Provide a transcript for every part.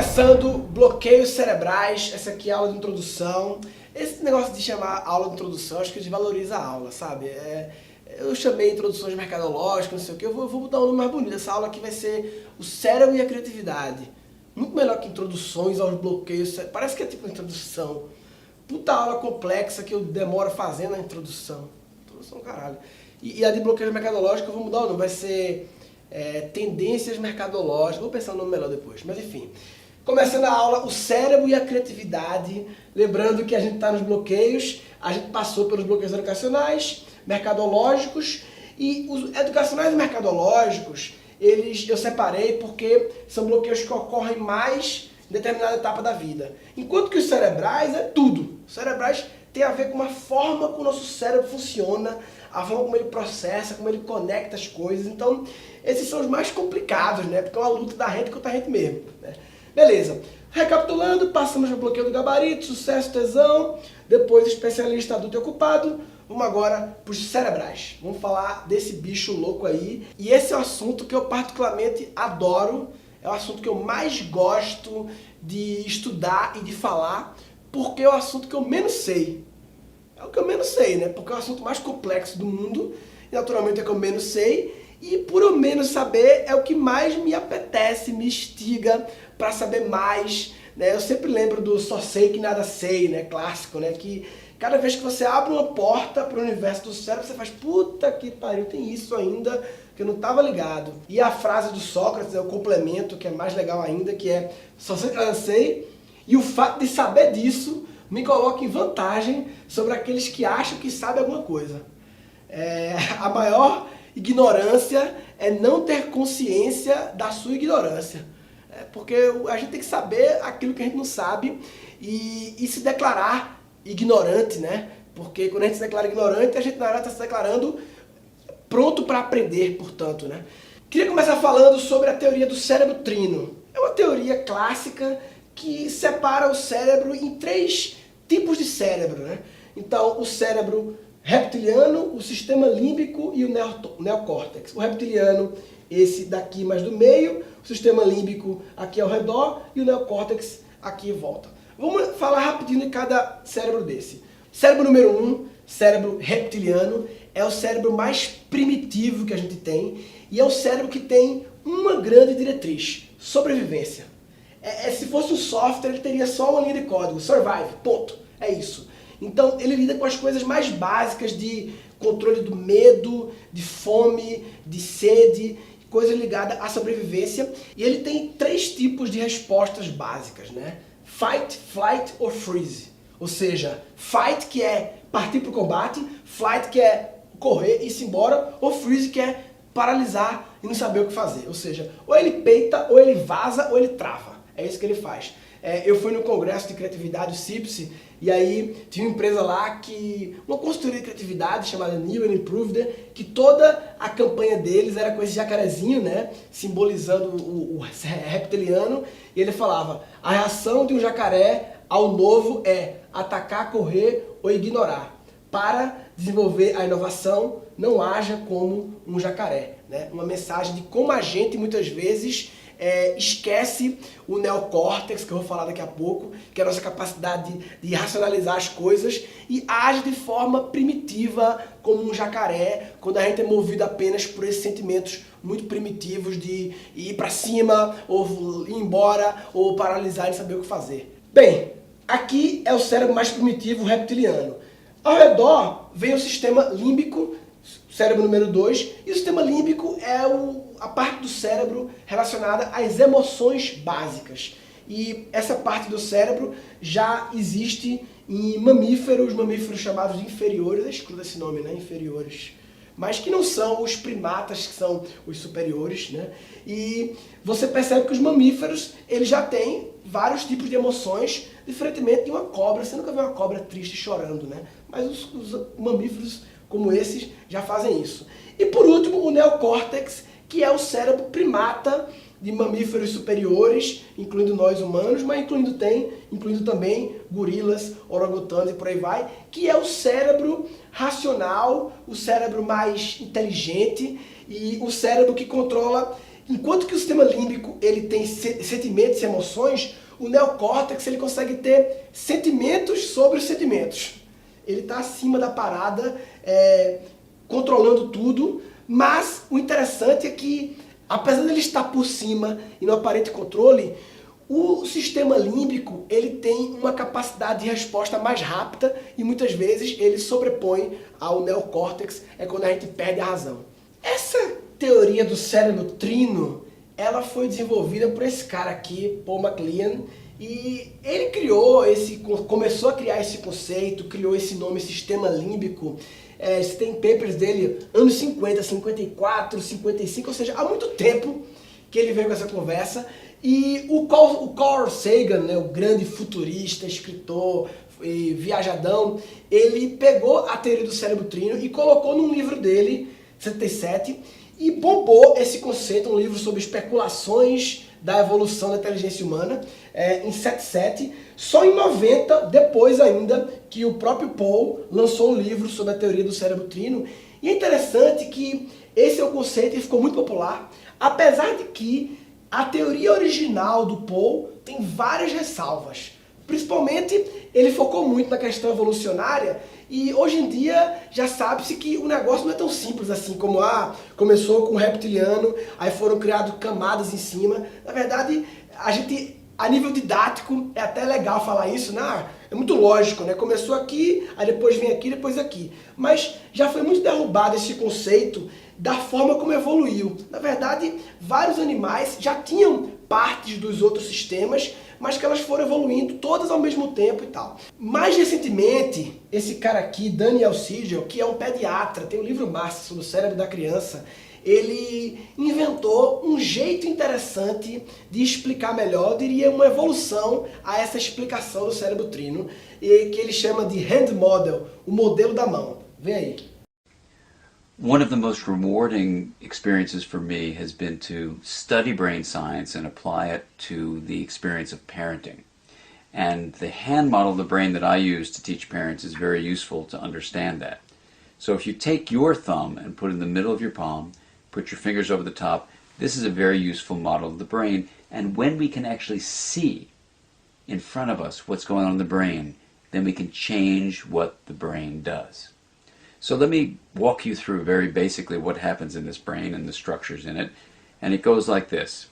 Começando, bloqueios cerebrais, essa aqui é a aula de introdução. Esse negócio de chamar aula de introdução, acho que desvaloriza a aula, sabe? Eu chamei introduções mercadológicas, não sei o que, eu vou botar um nome mais bonito. Essa aula aqui vai ser o cérebro e a criatividade. Muito melhor que introduções aos bloqueios, parece que é tipo uma introdução. Puta aula complexa que eu demoro fazendo a introdução. Introdução, caralho. E a de bloqueios mercadológicos eu vou mudar o nome, vai ser tendências mercadológicas, vou pensar no nome melhor depois, mas enfim. Começando a aula, o cérebro e a criatividade, lembrando que a gente está nos bloqueios, a gente passou pelos bloqueios educacionais, mercadológicos, e os educacionais e mercadológicos, eu separei porque são bloqueios que ocorrem mais em determinada etapa da vida. Enquanto que os cerebrais é tudo. Os cerebrais tem a ver com a forma que o nosso cérebro funciona, a forma como ele processa, como ele conecta as coisas. Então, esses são os mais complicados, né? Porque é uma luta da gente contra a gente mesmo, né? Beleza. Recapitulando, passamos no bloqueio do gabarito, sucesso, tesão, depois especialista adulto e ocupado. Vamos agora para os cerebrais. Vamos falar desse bicho louco aí. E esse é o assunto que eu particularmente adoro, é o assunto que eu mais gosto de estudar e de falar, porque é o assunto que eu menos sei. É o que eu menos sei, né? Porque é o assunto mais complexo do mundo, e naturalmente é o que eu menos sei, e por eu menos saber é o que mais me apetece, me instiga para saber mais, né? Eu sempre lembro do só sei que nada sei, né? Clássico, né? Que cada vez que você abre uma porta para o universo do cérebro, você faz, puta que pariu, tem isso ainda que eu não estava ligado. E a frase do Sócrates, é o complemento, que é mais legal ainda, que é só sei que nada sei, e o fato de saber disso me coloca em vantagem sobre aqueles que acham que sabem alguma coisa. A maior ignorância é não ter consciência da sua ignorância. Porque a gente tem que saber aquilo que a gente não sabe e se declarar ignorante, né? Porque quando a gente se declara ignorante, a gente na verdade está se declarando pronto para aprender, portanto, né? Queria começar falando sobre a teoria do cérebro trino. É uma teoria clássica que separa o cérebro em três tipos de cérebro, né? Então, o cérebro reptiliano, o sistema límbico e o neocórtex. O reptiliano, esse daqui mais do meio, o sistema límbico aqui ao redor e o neocórtex aqui em volta. Vamos falar rapidinho de cada cérebro desse. Cérebro número 1, cérebro reptiliano, é o cérebro mais primitivo que a gente tem e é o cérebro que tem uma grande diretriz: sobrevivência. Se fosse um software, ele teria só uma linha de código, survive, ponto, é isso. Então ele lida com as coisas mais básicas de controle do medo, de fome, de sede, coisa ligada à sobrevivência. E ele tem três tipos de respostas básicas, né? Fight, flight or freeze. Ou seja, fight, que é partir para o combate, flight, que é correr e ir embora, ou freeze, que é paralisar e não saber o que fazer. Ou seja, ou ele peita, ou ele vaza, ou ele trava. É isso que ele faz. Eu fui no congresso de criatividade, o CIPSE, e aí tinha uma empresa lá, uma consultoria de criatividade chamada New and Improved, que toda a campanha deles era com esse jacarezinho, né, simbolizando o reptiliano, e ele falava: a reação de um jacaré ao novo é atacar, correr ou ignorar. Para desenvolver a inovação, não haja como um jacaré, né? Uma mensagem de como a gente muitas vezes esquece o neocórtex, que eu vou falar daqui a pouco, que é a nossa capacidade de racionalizar as coisas, e age de forma primitiva como um jacaré, quando a gente é movido apenas por esses sentimentos muito primitivos de ir para cima, ou ir embora, ou paralisar e não saber o que fazer. Bem, aqui é o cérebro mais primitivo, o reptiliano. Ao redor vem o sistema límbico, cérebro número 2, e o sistema límbico é a parte do cérebro relacionada às emoções básicas. E essa parte do cérebro já existe em mamíferos chamados de inferiores, excluo esse nome, né? Inferiores. Mas que não são os primatas, que são os superiores, né? E você percebe que os mamíferos, eles já têm vários tipos de emoções, diferentemente de uma cobra. Você nunca vê uma cobra triste chorando, né? Mas os mamíferos como esses já fazem isso. E por último, o neocórtex, que é o cérebro primata de mamíferos superiores, incluindo nós humanos, mas incluindo também gorilas, orangotangos e por aí vai, que é o cérebro racional, o cérebro mais inteligente e o cérebro que controla enquanto que o sistema límbico ele tem sentimentos e emoções, o neocórtex ele consegue ter sentimentos sobre os sentimentos. Ele está acima da parada, controlando tudo, mas o interessante é que, apesar de ele estar por cima e no aparente controle, o sistema límbico ele tem uma capacidade de resposta mais rápida e muitas vezes ele sobrepõe ao neocórtex, é quando a gente perde a razão. Essa teoria do cérebro trino, ela foi desenvolvida por esse cara aqui, Paul MacLean, e ele começou a criar esse conceito, criou esse nome, sistema límbico. Você tem papers dele, anos 50, 54, 55, ou seja, há muito tempo que ele veio com essa conversa. E o Carl Sagan, né, o grande futurista, escritor e viajadão, ele pegou a teoria do cérebro trino e colocou num livro dele, 77, e bombou esse conceito, um livro sobre especulações da evolução da inteligência humana, em 77. Só em 90, depois ainda, que o próprio Paul lançou um livro sobre a teoria do cérebro trino. E é interessante que esse é um conceito que ficou muito popular, apesar de que a teoria original do Paul tem várias ressalvas. Principalmente, ele focou muito na questão evolucionária e hoje em dia já sabe-se que o negócio não é tão simples assim como começou com o reptiliano, aí foram criadas camadas em cima. Na verdade, a nível didático, é até legal falar isso, né? É muito lógico, né? Começou aqui, aí depois vem aqui, depois aqui. Mas já foi muito derrubado esse conceito da forma como evoluiu. Na verdade, vários animais já tinham partes dos outros sistemas, mas que elas foram evoluindo todas ao mesmo tempo e tal. Mais recentemente, esse cara aqui, Daniel Siegel, que é um pediatra, tem um livro massa sobre o cérebro da criança, ele inventou um jeito interessante de explicar melhor, eu diria uma evolução a essa explicação do cérebro trino, que ele chama de hand model, o modelo da mão. Vem aí. One of the most rewarding experiences for me has been to study brain science and apply it to the experience of parenting. And the hand model of the brain that I use to teach parents is very useful to understand that. So if you take your thumb and put it in the middle of your palm, put your fingers over the top, this is a very useful model of the brain. And when we can actually see in front of us what's going on in the brain, then we can change what the brain does. So let me walk you through very basically what happens in this brain and the structures in it. And it goes like this.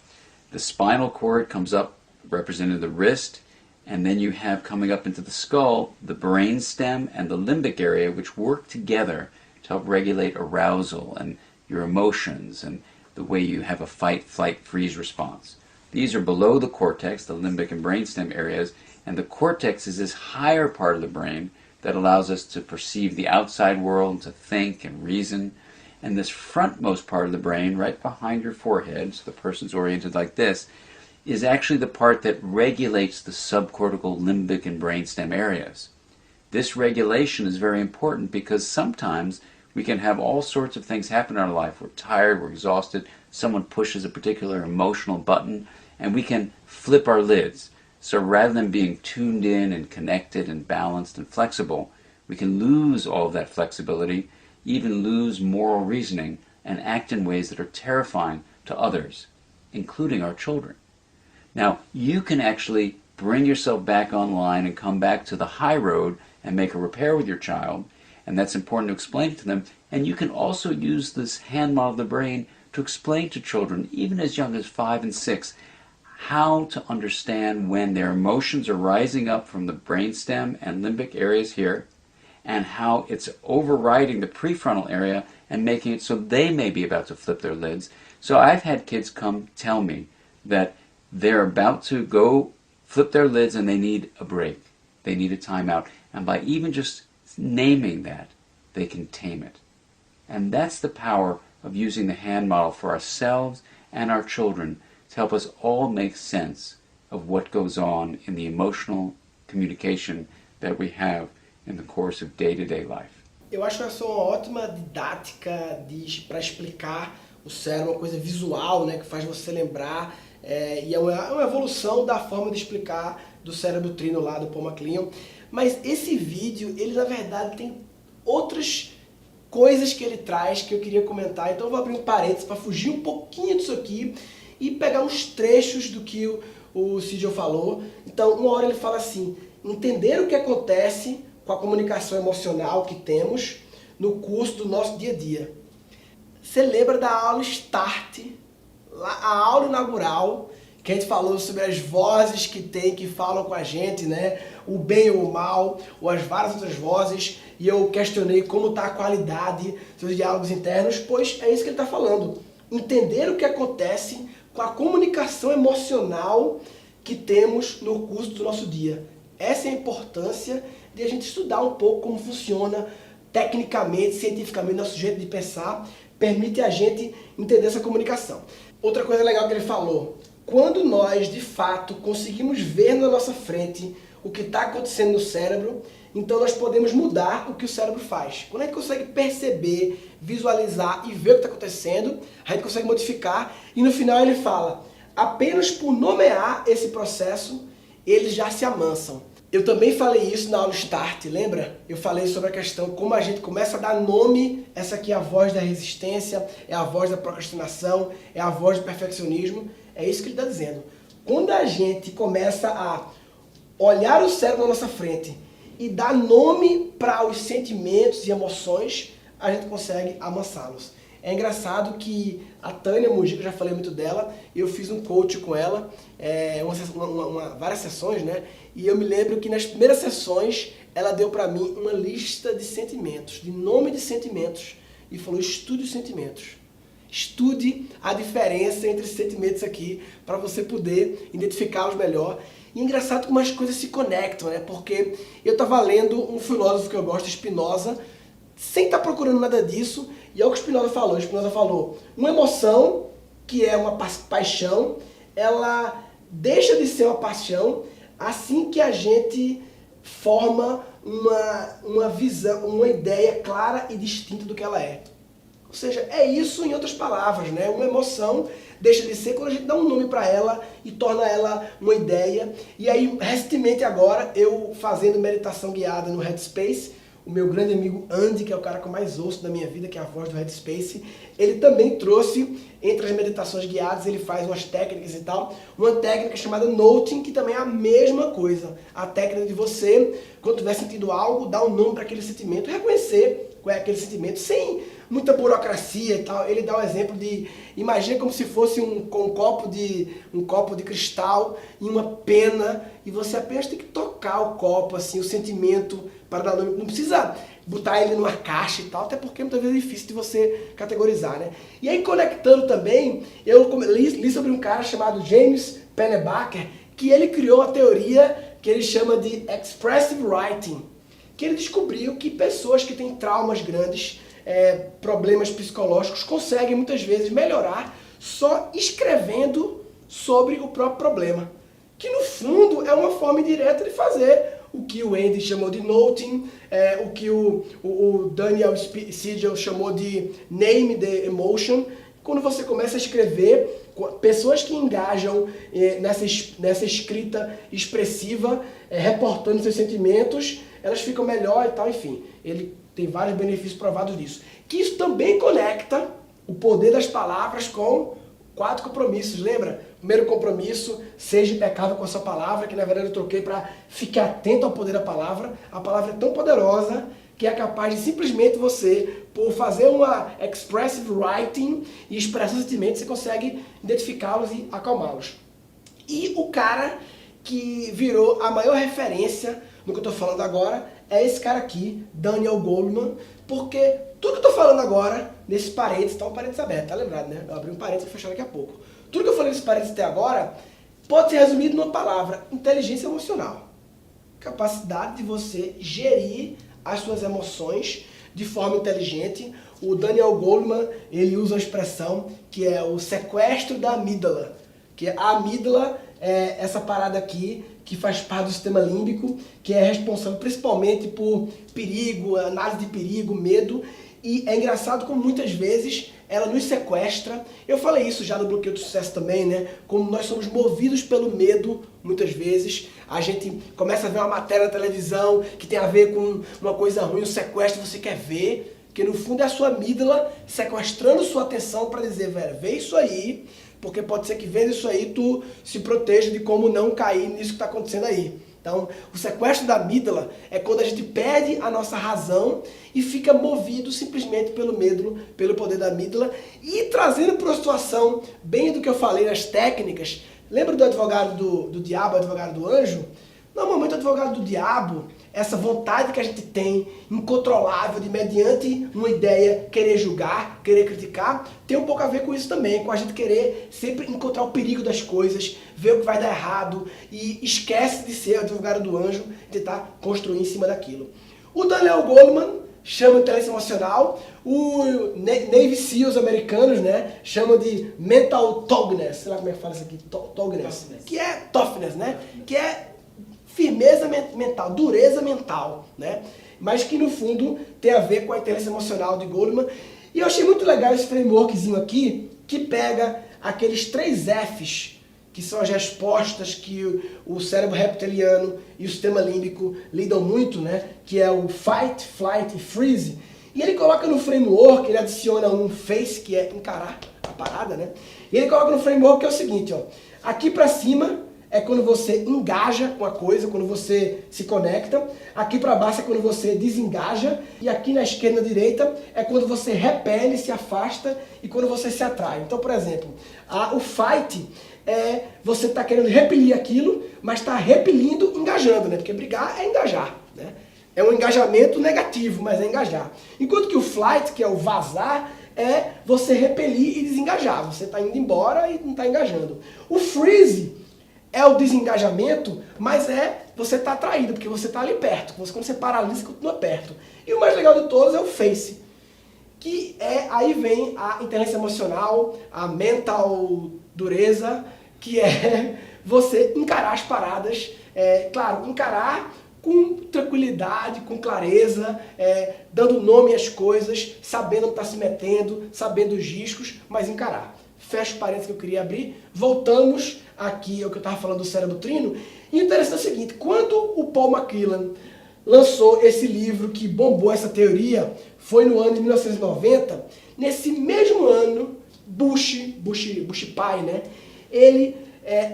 The spinal cord comes up representing the wrist, and then you have coming up into the skull the brain stem and the limbic area, which work together to help regulate arousal and your emotions and the way you have a fight, flight, freeze response. These are below the cortex, the limbic and brainstem areas, and the cortex is this higher part of the brain that allows us to perceive the outside world, to think and reason. And this frontmost part of the brain, right behind your forehead, so the person's oriented like this, is actually the part that regulates the subcortical, limbic, and brainstem areas. This regulation is very important because sometimes we can have all sorts of things happen in our life. We're tired, we're exhausted, someone pushes a particular emotional button, and we can flip our lids. So rather than being tuned in and connected and balanced and flexible, we can lose all of that flexibility, even lose moral reasoning, and act in ways that are terrifying to others, including our children. Now, you can actually bring yourself back online and come back to the high road and make a repair with your child, and that's important to explain to them. And you can also use this hand model of the brain to explain to children, even as young as 5 and 6, how to understand when their emotions are rising up from the brainstem and limbic areas here, and how it's overriding the prefrontal area and making it so they may be about to flip their lids. So I've had kids come tell me that they're about to go flip their lids and they need a break. They need a timeout. And by even just naming that, they can tame it. And that's the power of using the hand model for ourselves and our children to help us all make sense of what goes on in the emotional communication that we have in the course of day-to-day life. Eu acho essa uma ótima didática para explicar o cérebro, uma coisa visual, né, que faz você lembrar, e é uma evolução da forma de explicar do cérebro trino lá do Paul MacLean. Mas esse vídeo, ele na verdade tem outras coisas que ele traz que eu queria comentar. Então eu vou abrir um parênteses para fugir um pouquinho disso aqui e pegar uns trechos do que o Sigel falou. Então, uma hora ele fala assim, entender o que acontece com a comunicação emocional que temos no curso do nosso dia a dia. Você lembra da aula Start, a aula inaugural, que a gente falou sobre as vozes que tem, que falam com a gente, né? O bem ou o mal, ou as várias outras vozes, e eu questionei como está a qualidade dos diálogos internos, pois é isso que ele está falando. Entender o que acontece com a comunicação emocional que temos no curso do nosso dia. Essa é a importância de a gente estudar um pouco como funciona tecnicamente, cientificamente, nosso jeito de pensar, permite a gente entender essa comunicação. Outra coisa legal que ele falou, quando nós, de fato, conseguimos ver na nossa frente o que está acontecendo no cérebro, então nós podemos mudar o que o cérebro faz. Quando a gente consegue perceber, visualizar e ver o que está acontecendo, a gente consegue modificar e no final ele fala, apenas por nomear esse processo, eles já se amansam. Eu também falei isso na aula Start, lembra? Eu falei sobre a questão como a gente começa a dar nome, essa aqui é a voz da resistência, é a voz da procrastinação, é a voz do perfeccionismo. É isso que ele está dizendo. Quando a gente começa a olhar o cérebro na nossa frente e dar nome para os sentimentos e emoções, a gente consegue amansá-los. É engraçado que a Tânia Mujica, eu já falei muito dela, eu fiz um coach com ela, várias sessões, né? E eu me lembro que nas primeiras sessões ela deu para mim uma lista de sentimentos, de nome de sentimentos, e falou, estude os sentimentos. Estude a diferença entre esses sentimentos aqui, para você poder identificá-los melhor. E é engraçado como as coisas se conectam, né? Porque eu estava lendo um filósofo que eu gosto, Spinoza, sem estar procurando nada disso, e é o que Spinoza falou. Spinoza falou, uma emoção, que é uma paixão, ela deixa de ser uma paixão assim que a gente forma uma visão, uma ideia clara e distinta do que ela é. Ou seja, é isso em outras palavras, né? Uma emoção deixa de ser quando a gente dá um nome para ela e torna ela uma ideia. E aí, recentemente agora, eu fazendo meditação guiada no Headspace, o meu grande amigo Andy, que é o cara que eu mais ouço da minha vida, que é a voz do Headspace, ele também trouxe, entre as meditações guiadas, ele faz umas técnicas e tal, uma técnica chamada Noting, que também é a mesma coisa. A técnica de você, quando estiver sentindo algo, dar um nome para aquele sentimento, reconhecer qual é aquele sentimento, sem muita burocracia e tal. Ele dá um exemplo de, imagina como se fosse um copo de cristal e uma pena, e você apenas tem que tocar o copo, assim, o sentimento para dar nome. Não precisa botar ele numa caixa e tal, até porque muitas vezes é difícil de você categorizar, né? E aí, conectando também, eu li sobre um cara chamado James Pennebaker, que ele criou a teoria que ele chama de Expressive Writing, que ele descobriu que pessoas que têm traumas grandes, problemas psicológicos, conseguem muitas vezes melhorar só escrevendo sobre o próprio problema. Que no fundo é uma forma indireta de fazer o que o Andy chamou de noting, o que o Daniel Siegel chamou de name the emotion. Quando você começa a escrever, pessoas que engajam nessa escrita expressiva, reportando seus sentimentos, elas ficam melhor e tal, enfim. Ele tem vários benefícios provados disso. Que isso também conecta o poder das palavras com 4 compromissos, lembra? Primeiro compromisso, seja impecável com a sua palavra, que na verdade eu troquei para ficar atento ao poder da palavra. A palavra é tão poderosa que é capaz de simplesmente você, por fazer uma expressive writing e expressar sentimentos, você consegue identificá-los e acalmá-los. E o cara que virou a maior referência no que eu estou falando agora é esse cara aqui, Daniel Goleman, porque tudo que eu estou falando agora, nesse parênteses, tá um parênteses aberto, tá lembrado, né? Eu abri um parênteses e vou fechar daqui a pouco. Tudo que eu falei nesse parênteses até agora pode ser resumido numa palavra: inteligência emocional. Capacidade de você gerir as suas emoções de forma inteligente. O Daniel Goleman, ele usa uma expressão que é o sequestro da amígdala, que a amígdala é essa parada aqui que faz parte do sistema límbico, que é responsável principalmente por perigo, análise de perigo, medo. E é engraçado como muitas vezes ela nos sequestra. Eu falei isso já no Bloqueio do Sucesso também, né? Como nós somos movidos pelo medo, muitas vezes. A gente começa a ver uma matéria na televisão que tem a ver com uma coisa ruim, um sequestro, você quer ver. Porque no fundo é a sua amígdala sequestrando sua atenção para dizer, velho, vê isso aí, porque pode ser que vendo isso aí tu se proteja de como não cair nisso que está acontecendo aí. Então, o sequestro da amígdala é quando a gente perde a nossa razão e fica movido simplesmente pelo medo, pelo poder da amígdala. E trazendo para uma situação bem do que eu falei nas técnicas, lembra do advogado do diabo, advogado do anjo? Normalmente o advogado do diabo, essa vontade que a gente tem, incontrolável, de mediante uma ideia querer julgar, querer criticar, tem um pouco a ver com isso também, com a gente querer sempre encontrar o perigo das coisas, ver o que vai dar errado e esquece de ser o advogado do anjo, tentar construir em cima daquilo. O Daniel Goleman chama de inteligência emocional, o Navy SEALs americanos, né, chamam de mental toughness, sei lá como é que fala isso aqui, toughness, que é toughness, né, que é firmeza mental, dureza mental, né? Mas que no fundo tem a ver com a inteligência emocional de Goleman. E eu achei muito legal esse frameworkzinho aqui, que pega aqueles 3 Fs, que são as respostas que o cérebro reptiliano e o sistema límbico lidam muito, né? Que é o fight, flight e freeze. E ele coloca no framework, ele adiciona um face, que é encarar a parada, né? E ele coloca no framework que é o seguinte, ó. Aqui pra cima é quando você engaja com a coisa, quando você se conecta. Aqui para baixo é quando você desengaja. E aqui na esquerda e na direita é quando você repele, se afasta e quando você se atrai. Então, por exemplo, o fight é você tá querendo repelir aquilo, mas está repelindo, engajando, né? Porque brigar é engajar, né? É um engajamento negativo, mas é engajar. Enquanto que o flight, que é o vazar, é você repelir e desengajar. Você está indo embora e não está engajando. O freeze é o desengajamento, mas você está atraído, porque você está ali perto. Quando você paralisa, você continua perto. E o mais legal de todos é o face, que aí vem a inteligência emocional, a mental dureza, que é você encarar as paradas, claro, encarar com tranquilidade, com clareza, dando nome às coisas, sabendo onde está se metendo, sabendo os riscos, mas encarar. Fecha o parênteses que eu queria abrir, voltamos aqui ao que eu estava falando do cérebro trino, e o interessante é o seguinte, quando o Paul McClelland lançou esse livro que bombou essa teoria, foi no ano de 1990, nesse mesmo ano, Bush pai, né, ele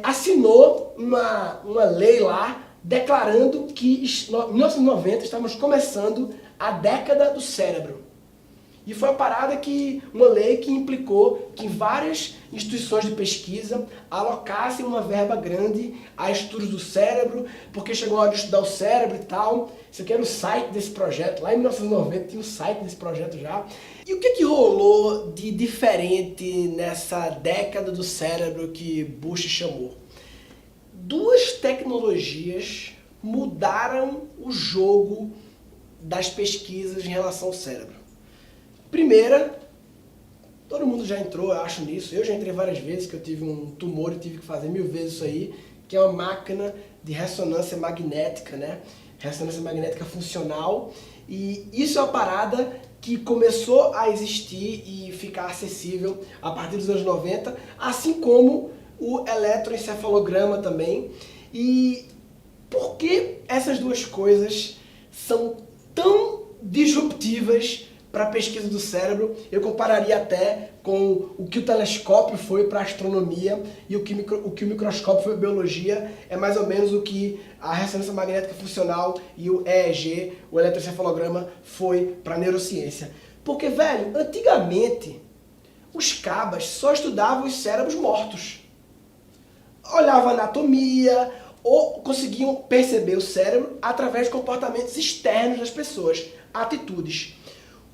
assinou uma lei lá, declarando que em 1990 estávamos começando a década do cérebro. E foi uma lei que implicou que várias instituições de pesquisa alocassem uma verba grande a estudos do cérebro, porque chegou a hora de estudar o cérebro e tal. Isso aqui era o site desse projeto, lá em 1990 tinha um site desse projeto já. E o que rolou de diferente nessa década do cérebro que Bush chamou? 2 tecnologias mudaram o jogo das pesquisas em relação ao cérebro. Primeira, todo mundo já entrou, eu acho, nisso. Eu já entrei várias vezes, que eu tive um tumor e tive que fazer 1000 vezes isso aí, que é uma máquina de ressonância magnética, né? Ressonância magnética funcional. E isso é uma parada que começou a existir e ficar acessível a partir dos anos 90, assim como o eletroencefalograma também. E por que essas 2 coisas são tão disruptivas para a pesquisa do cérebro? Eu compararia até com o que o telescópio foi para a astronomia e o que o microscópio foi para a biologia. É mais ou menos o que a ressonância magnética funcional e o EEG, o eletroencefalograma, foi para a neurociência. Porque, velho, antigamente os cabas só estudavam os cérebros mortos. Olhavam a anatomia ou conseguiam perceber o cérebro através de comportamentos externos das pessoas, atitudes.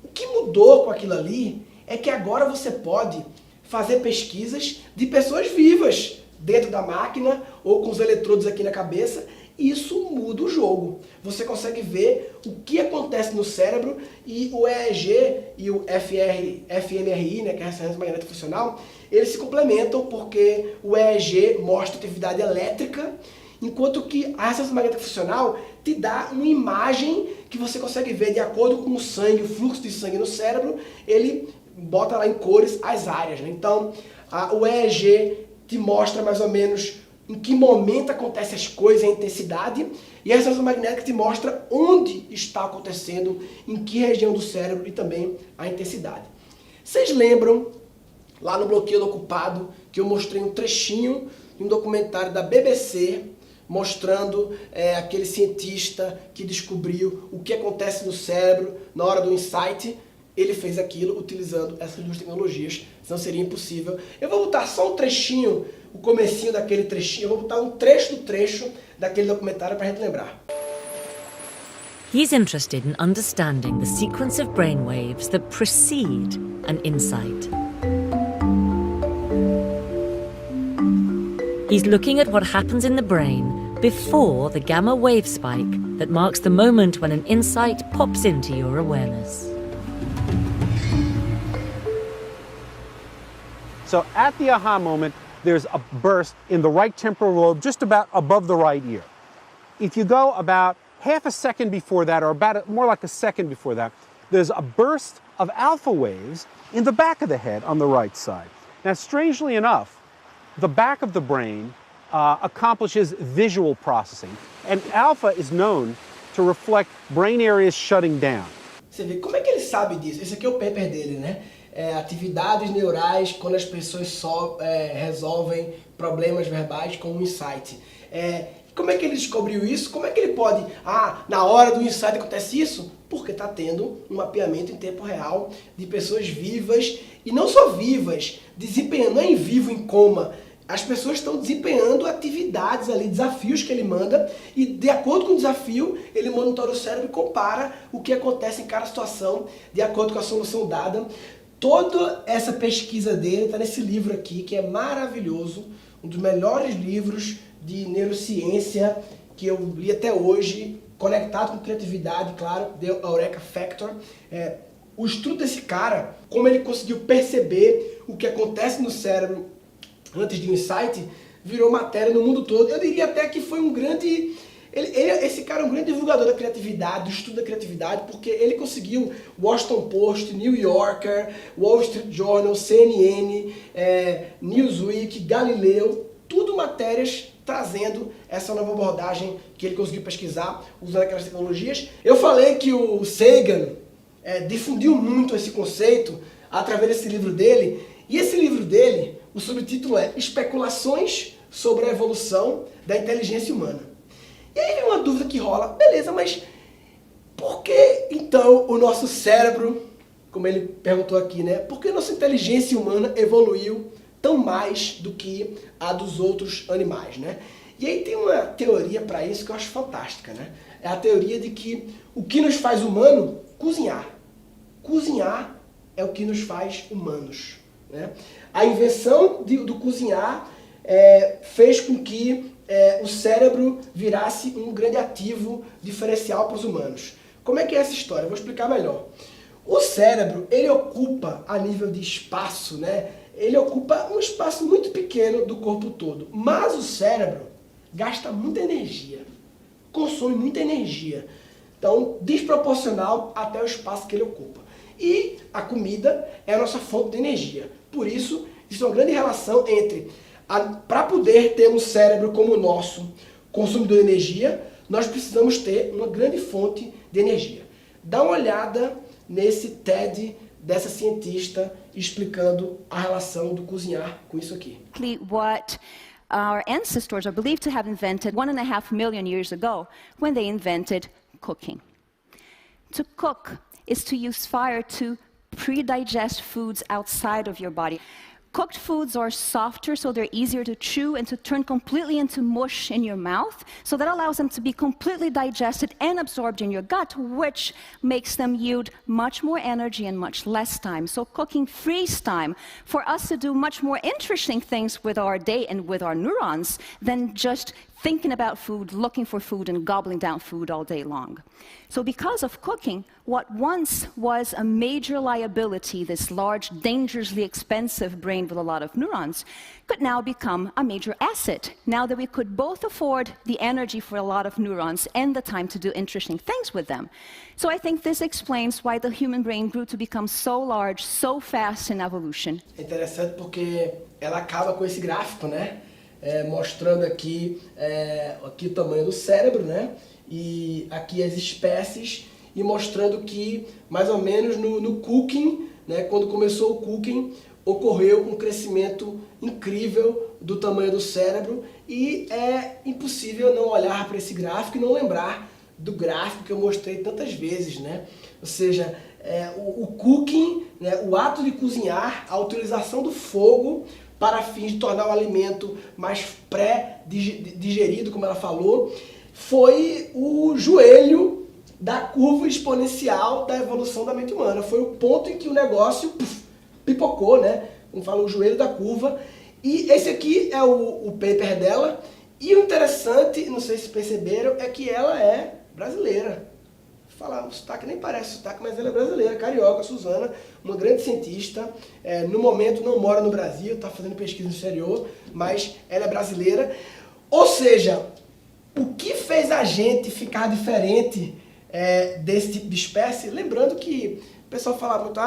O que mudou com aquilo ali é que agora você pode fazer pesquisas de pessoas vivas dentro da máquina ou com os eletrodos aqui na cabeça, e isso muda o jogo. Você consegue ver o que acontece no cérebro, e o EEG e o fMRI, né, que é a ressonância magnética funcional, eles se complementam, porque o EEG mostra atividade elétrica, enquanto que a ressonância magnética funcional te dá uma imagem que você consegue ver de acordo com o sangue, o fluxo de sangue no cérebro, ele bota lá em cores as áreas, né? Então, o EEG te mostra mais ou menos em que momento acontecem as coisas, a intensidade, e a ressonância magnética te mostra onde está acontecendo, em que região do cérebro e também a intensidade. Vocês lembram, lá no Bloqueio do Ocupado, que eu mostrei um trechinho de um documentário da BBC, mostrando aquele cientista que descobriu o que acontece no cérebro na hora do insight? Ele fez aquilo utilizando essas duas tecnologias, senão seria impossível. Eu vou botar só um trechinho, o comecinho daquele trechinho, eu vou botar um trecho do trecho daquele documentário para a gente lembrar. He's interested in understanding the sequence of brainwaves that precede an insight. He's looking at what happens in the brain before the gamma wave spike that marks the moment when an insight pops into your awareness. So at the aha moment, there's a burst in the right temporal lobe, just about above the right ear. If you go about half a second before that, or more like a second before that, there's a burst of alpha waves in the back of the head on the right side. Now, strangely enough, the back of the brain accomplishes visual processing, and alpha is known to reflect brain areas shutting down. Você vê como é que ele sabe disso? Esse aqui é o paper dele, né? Atividades neurais quando as pessoas resolvem problemas verbais com um insight. Como é que ele descobriu isso? Como é que ele pode... na hora do insight acontece isso? Porque está tendo um mapeamento em tempo real de pessoas vivas, e não só vivas, desempenhando, não é em vivo, em coma. As pessoas estão desempenhando atividades ali, desafios que ele manda, e de acordo com o desafio, ele monitora o cérebro e compara o que acontece em cada situação, de acordo com a solução dada. Toda essa pesquisa dele está nesse livro aqui, que é maravilhoso, um dos melhores livros de neurociência que eu li até hoje, conectado com criatividade, claro, The Eureka Factor. O estudo desse cara, como ele conseguiu perceber o que acontece no cérebro antes de um insight, virou matéria no mundo todo. Eu diria até que foi um grande... Esse cara é um grande divulgador da criatividade, do estudo da criatividade, porque ele conseguiu Washington Post, New Yorker, Wall Street Journal, CNN, Newsweek, Galileu, tudo matérias trazendo essa nova abordagem que ele conseguiu pesquisar usando aquelas tecnologias. Eu falei que o Sagan difundiu muito esse conceito através desse livro dele, e esse livro dele, o subtítulo é Especulações sobre a Evolução da Inteligência Humana. E aí vem uma dúvida que rola, beleza, mas por que então o nosso cérebro, como ele perguntou aqui, né? Por que a nossa inteligência humana evoluiu tão mais do que a dos outros animais, né? E aí tem uma teoria para isso que eu acho fantástica, né? É a teoria de que o que nos faz humano? Cozinhar. Cozinhar é o que nos faz humanos, né? A invenção do cozinhar fez com que o cérebro virasse um grande ativo diferencial para os humanos. Como é que é essa história? Eu vou explicar melhor. O cérebro, ele ocupa, a nível de espaço, né? Ele ocupa um espaço muito pequeno do corpo todo. Mas o cérebro gasta muita energia, consome muita energia. Então, desproporcional até o espaço que ele ocupa. E a comida é a nossa fonte de energia. Por isso, existe uma grande relação entre... Para poder ter um cérebro como o nosso, consumidor de energia, nós precisamos ter uma grande fonte de energia. Dá uma olhada nesse TED dessa cientista explicando a relação do cozinhar com isso aqui. What our ancestors are believed to have invented 1.5 million years ago when they invented cooking. To cook is to use fire to pre-digest foods outside of your body. Cooked foods are softer, so they're easier to chew and to turn completely into mush in your mouth. So that allows them to be completely digested and absorbed in your gut, which makes them yield much more energy and much less time. So cooking frees time for us to do much more interesting things with our day and with our neurons than just thinking about food, looking for food, and gobbling down food all day long. So because of cooking, what once was a major liability, this large, dangerously expensive brain with a lot of neurons, could now become a major asset, now that we could both afford the energy for a lot of neurons and the time to do interesting things with them. So I think this explains why the human brain grew to become so large, so fast in evolution. É interessante porque ela acaba com esse gráfico, né? mostrando aqui o tamanho do cérebro, né? E aqui as espécies, e mostrando que mais ou menos no cooking, né? Quando começou o cooking, ocorreu um crescimento incrível do tamanho do cérebro, e é impossível não olhar para esse gráfico e não lembrar do gráfico que eu mostrei tantas vezes, né? Ou seja, o cooking, né? O ato de cozinhar, a utilização do fogo para fins de tornar o alimento mais pré-digerido, como ela falou, foi o joelho da curva exponencial da evolução da mente humana. Foi o ponto em que o negócio pipocou, né? Como fala, o joelho da curva. E esse aqui é o paper dela. E o interessante, não sei se perceberam, é que ela é brasileira. Falar, o sotaque nem parece sotaque, mas ela é brasileira, carioca, Suzana, uma grande cientista. No momento não mora no Brasil, está fazendo pesquisa no exterior, mas ela é brasileira. Ou seja, o que fez a gente ficar diferente desse tipo de espécie? Lembrando que o pessoal fala muito,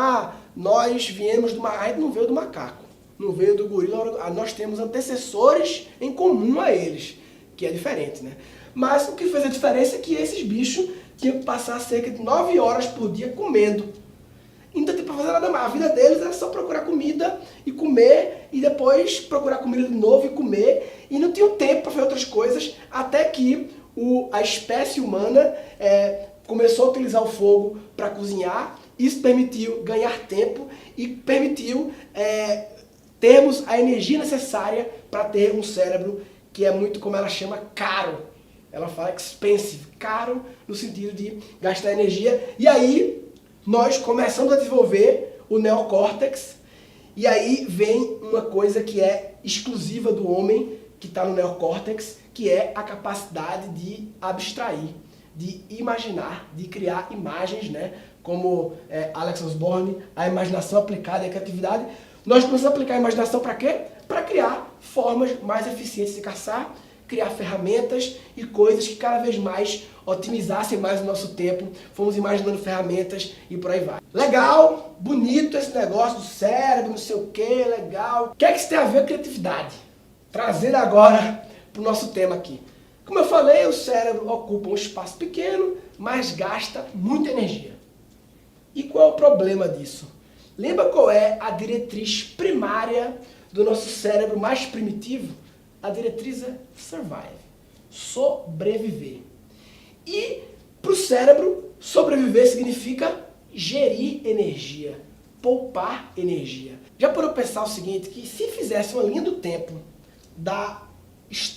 nós viemos do macaco. A gente não veio do macaco, não veio do gorila, nós temos antecessores em comum a eles, que é diferente, né? Mas o que fez a diferença é que esses bichos tinham que passar cerca de 9 horas por dia comendo. Então não tem pra fazer nada mais. A vida deles era só procurar comida e comer, e depois procurar comida de novo e comer, e não tinham tempo para fazer outras coisas, até que a espécie humana começou a utilizar o fogo para cozinhar. Isso permitiu ganhar tempo e permitiu termos a energia necessária para ter um cérebro que é muito, como ela chama, caro. Ela fala expensive, caro no sentido de gastar energia. E aí nós começamos a desenvolver o neocórtex, e aí vem uma coisa que é exclusiva do homem, que está no neocórtex, que é a capacidade de abstrair, de imaginar, de criar imagens, né? Como Alex Osborne, a imaginação aplicada e a criatividade. Nós começamos a aplicar a imaginação para quê? Para criar formas mais eficientes de caçar, criar ferramentas e coisas que cada vez mais otimizassem mais o nosso tempo. Fomos imaginando ferramentas e por aí vai. Legal, bonito esse negócio do cérebro, não sei o que, legal. O que é que isso tem a ver com criatividade? Trazendo agora para o nosso tema aqui. Como eu falei, o cérebro ocupa um espaço pequeno, mas gasta muita energia. E qual é o problema disso? Lembra qual é a diretriz primária do nosso cérebro mais primitivo? A diretriz é survive, sobreviver. E para o cérebro, sobreviver significa gerir energia, poupar energia. Já parou para pensar o seguinte, que se fizesse uma linha do tempo da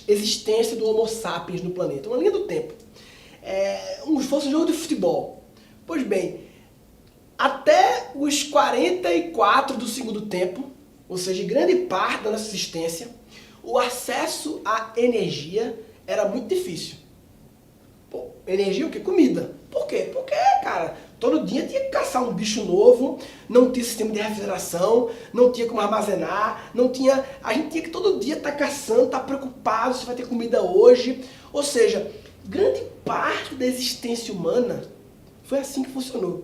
existência do Homo sapiens no planeta, uma linha do tempo, fosse um jogo de futebol, pois bem, até os 44 do segundo tempo, ou seja, grande parte da nossa existência, o acesso à energia era muito difícil. Pô, energia o quê? Comida. Por quê? Porque, cara, todo dia tinha que caçar um bicho novo, não tinha sistema de refrigeração, não tinha como armazenar, a gente tinha que todo dia estar caçando, estar preocupado se vai ter comida hoje. Ou seja, grande parte da existência humana foi assim que funcionou.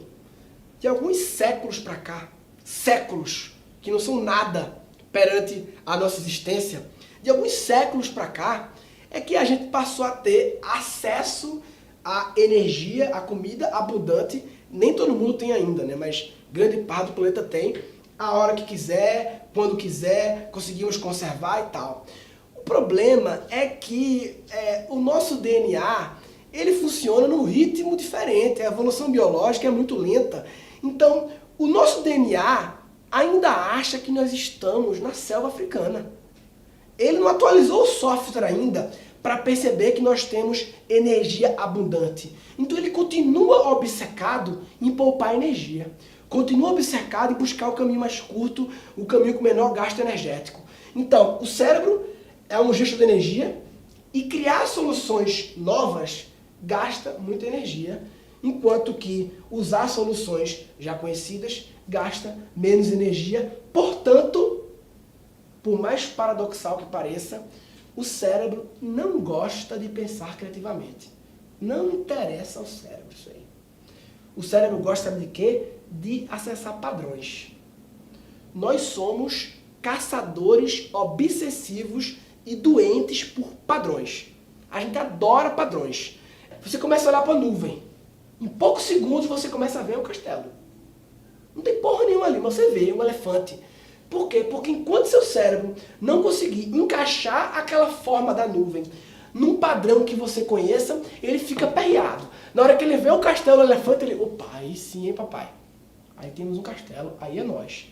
De alguns séculos para cá, séculos, que não são nada perante a nossa existência, de alguns séculos para cá, é que a gente passou a ter acesso à energia, à comida abundante. Nem todo mundo tem ainda, né? Mas grande parte do planeta tem, a hora que quiser, quando quiser, conseguimos conservar e tal. O problema é que o nosso DNA, ele funciona num ritmo diferente, a evolução biológica é muito lenta. Então, o nosso DNA ainda acha que nós estamos na selva africana. Ele não atualizou o software ainda para perceber que nós temos energia abundante. Então ele continua obcecado em poupar energia. Continua obcecado em buscar o caminho mais curto, o caminho com menor gasto energético. Então, o cérebro é um gestor de energia, e criar soluções novas gasta muita energia, enquanto que usar soluções já conhecidas gasta menos energia. Portanto, por mais paradoxal que pareça, o cérebro não gosta de pensar criativamente. Não interessa ao cérebro isso aí. O cérebro gosta de quê? De acessar padrões. Nós somos caçadores obsessivos e doentes por padrões. A gente adora padrões. Você começa a olhar para a nuvem. Em poucos segundos você começa a ver o castelo. Não tem porra nenhuma ali, mas você vê um elefante. Por quê? Porque enquanto seu cérebro não conseguir encaixar aquela forma da nuvem num padrão que você conheça, ele fica perreado. Na hora que ele vê o castelo do elefante, ele... Opa, aí sim, hein, papai? Aí temos um castelo, aí é nós.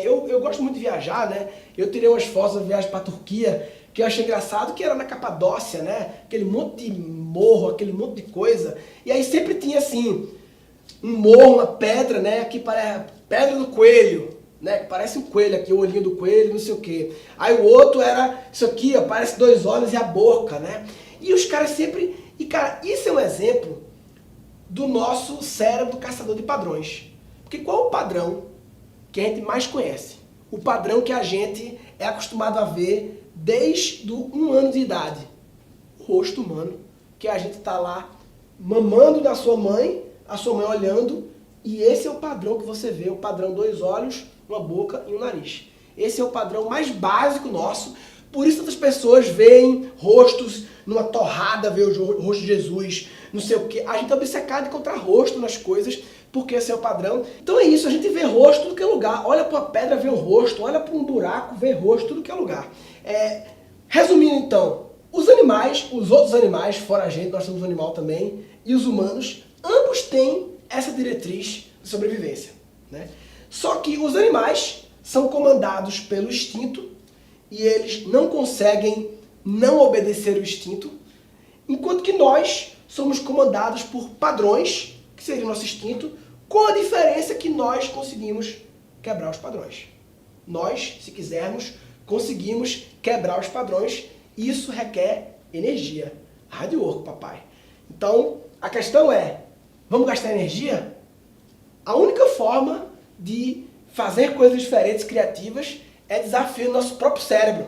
Eu gosto muito de viajar, né? Eu tirei umas fotos da viagem para a Turquia, que eu achei engraçado, que era na Capadócia, né? Aquele monte de morro, aquele monte de coisa. E aí sempre tinha, assim, um morro, uma pedra, né? Que parece pedra do coelho, né? Que parece um coelho aqui, o olhinho do coelho, não sei o quê. Aí o outro era isso aqui, ó, parece 2 olhos e a boca, né? E os caras sempre... E, cara, isso é um exemplo do nosso cérebro caçador de padrões. Porque qual é o padrão que a gente mais conhece? O padrão que a gente é acostumado a ver desde 1 ano de idade. O rosto humano, que a gente está lá mamando da sua mãe, a sua mãe olhando, e esse é o padrão que você vê, o padrão 2 olhos, uma boca e um nariz. Esse é o padrão mais básico nosso, por isso outras pessoas veem rostos numa torrada, vê o rosto de Jesus, não sei o quê. A gente é obcecado de encontrar rosto nas coisas, porque esse é o padrão. Então é isso, a gente vê rosto em tudo que é lugar. Olha para uma pedra, vê o rosto. Olha para um buraco, vê rosto em tudo que é lugar. Resumindo então, os animais, os outros animais, fora a gente, nós somos um animal também, e os humanos, ambos têm essa diretriz de sobrevivência, né? Só que os animais são comandados pelo instinto e eles não conseguem não obedecer o instinto, enquanto que nós somos comandados por padrões, que seria o nosso instinto, com a diferença que nós conseguimos quebrar os padrões. Nós, se quisermos, conseguimos quebrar os padrões, e isso requer energia. Hard work, papai. Então, a questão é, vamos gastar energia? A única forma de fazer coisas diferentes, criativas, é desafiar o nosso próprio cérebro.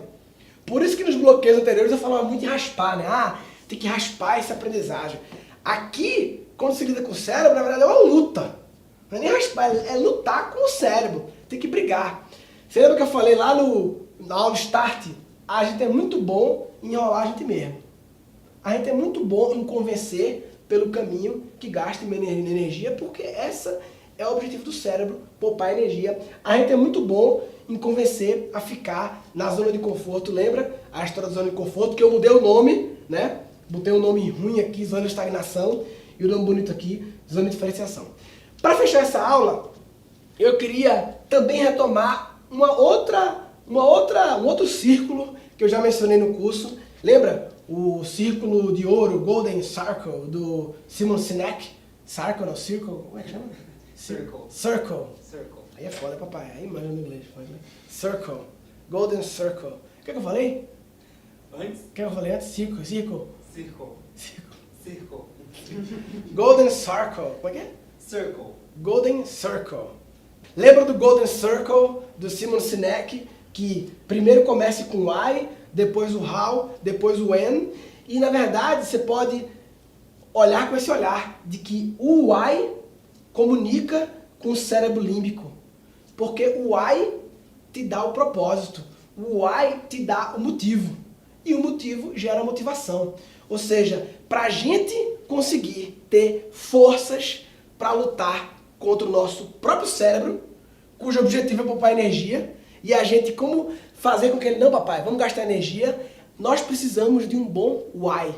Por isso que nos bloqueios anteriores eu falava muito de raspar, né? Ah, tem que raspar essa aprendizagem. Aqui, quando se lida com o cérebro, na verdade é uma luta. Não é nem raspar, é lutar com o cérebro. Tem que brigar. Você lembra que eu falei lá na aula Start? A gente é muito bom em enrolar a gente mesmo. A gente é muito bom em convencer pelo caminho que gasta menos energia, porque essa é o objetivo do cérebro, poupar energia. A gente é muito bom em convencer a ficar na zona de conforto. Lembra a história da zona de conforto? Que eu mudei o nome, né? Botei um nome ruim aqui, zona de estagnação, e o nome bonito aqui, zona de diferenciação. Para fechar essa aula, eu queria também retomar um outro círculo que eu já mencionei no curso. Lembra? O círculo de ouro, Golden Circle, do Simon Sinek. Circle, não, Circle, como é que chama? Circle. Aí é foda, papai. Aí manja no inglês. Circle. Golden Circle. O que eu falei? Antes? O que eu falei antes? Circle. Golden Circle. Como é que é? Circle. Golden Circle. Lembra do Golden Circle, do Simon Sinek, que primeiro começa com o I, depois o how, depois o when, e na verdade você pode olhar com esse olhar de que o why comunica com o cérebro límbico, porque o why te dá o propósito, o why te dá o motivo, e o motivo gera motivação. Ou seja, para a gente conseguir ter forças para lutar contra o nosso próprio cérebro, cujo objetivo é poupar energia, e a gente como fazer com que ele, não papai, vamos gastar energia, nós precisamos de um bom why,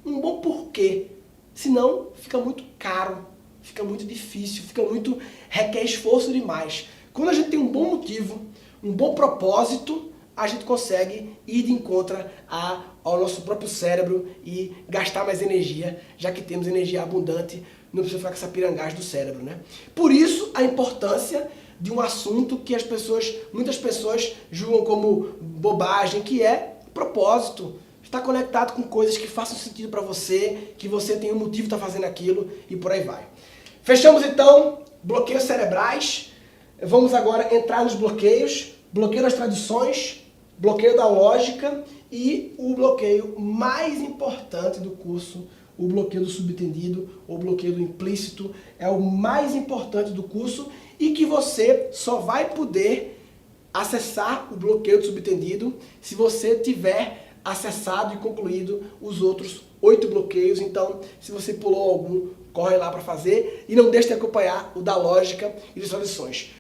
um bom porquê, senão fica muito caro, fica muito difícil, requer esforço demais. Quando a gente tem um bom motivo, um bom propósito, a gente consegue ir de encontro ao nosso próprio cérebro e gastar mais energia, já que temos energia abundante, não precisa ficar com essa pirangagem do cérebro, né? Por isso, a importância de um assunto que muitas pessoas julgam como bobagem, que é propósito. Estar conectado com coisas que façam sentido para você, que você tem um motivo de estar fazendo aquilo e por aí vai. Fechamos então bloqueios cerebrais. Vamos agora entrar nos bloqueios. Bloqueio das tradições, bloqueio da lógica e o bloqueio mais importante do curso, o bloqueio do subentendido, ou bloqueio do implícito, é o mais importante do curso e que você só vai poder acessar o bloqueio do subtendido se você tiver acessado e concluído os outros 8 bloqueios. Então, se você pulou algum, corre lá para fazer e não deixe de acompanhar o da lógica e das soluções.